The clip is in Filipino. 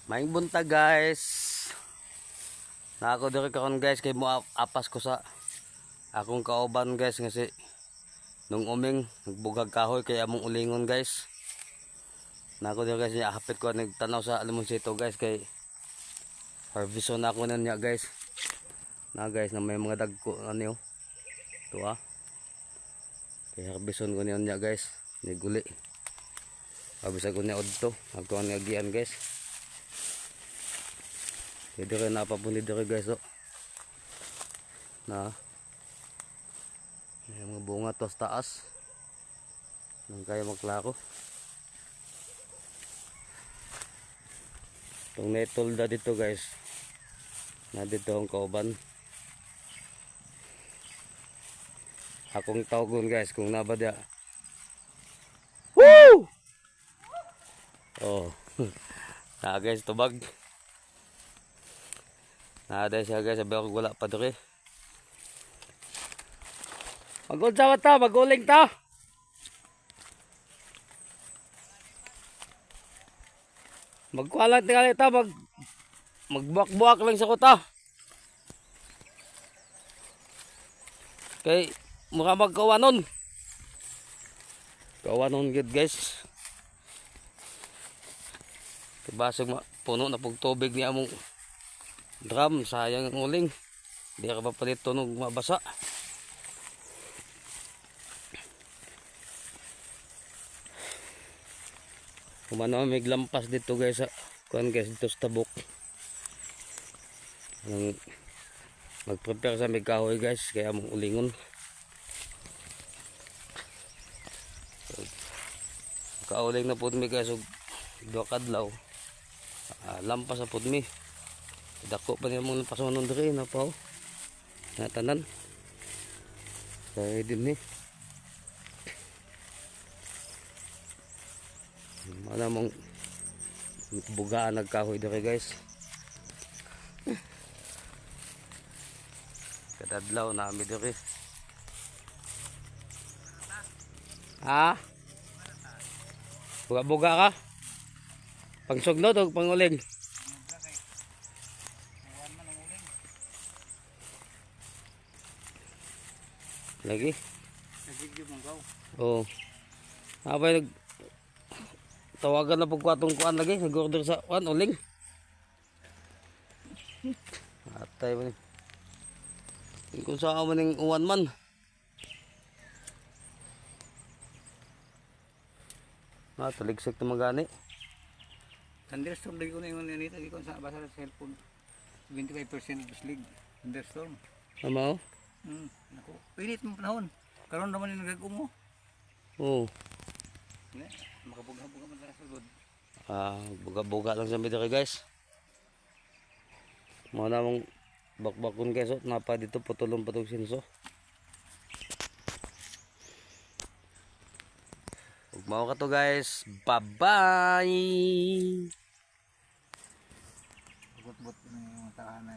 Maing buntag guys. Na ako diri karon guys kay mo apas ko sa akong kauban guys kasi nung uming nagbugag kahoy kay among ulingon guys. Na ako diri guys hapit ko nagtanaw sa alimonsito guys kay harveston na ako niya guys. Na guys na may mga dagko ano to kay harveston ko niya guys. Ni guli. Habis ko niya odto. Ako ang agian guys. Pwede kayo napapunid dito guys na may mga bunga to sa taas nang kaya maklaro itong netolda dito guys na dito ang kauban akong tawgon guys kung nabadya. Woo! Oh na guys tubag nada siya guys, sabi ako wala pa dito. Mag-unsawa ta, mag-uling ta. Magkualang tingali ta, magbuak-buak lang sa kuta. Kay mukha magkawanon. Kawanon good guys. Basag puno na pug tubig ni among drum, sayang ang uling. Di ka pa palit tunog mabasa. Kumano may lampas dito guys sa kuan guys dito sa tabok. Mag-prepare sa may kahoy guys kaya among ulingon. Kauling na pud mi guys og duha kadlaw. Lampas sa pud mi. Dako pa niya mong pasonon diri na pa na tanan kaya din ni mana mong bugaan nagkahoy diri guys kadadlaw na mi diri buga-buga ka pangsugnod o panguling lagi oh abay tawagan na pagkwatong kuan lagi nag-order sa kuan uling atay man kung saan man yung uwan man taligsik na magani thunderstorm lagi ko na yung nanita di ko sa basa sa cellphone 25% slig thunderstorm ano Nako, pinit mo panahon. Karon naman yung nagag-umo. Oo. Makabuga-buga man sa sulod. Buga-buga lang sa midori guys. Mo na mong bakbakon guys, napa dito putulong patog sinso. Ug mao ka to guys. Bye-bye. Bot-bot yung tahanan.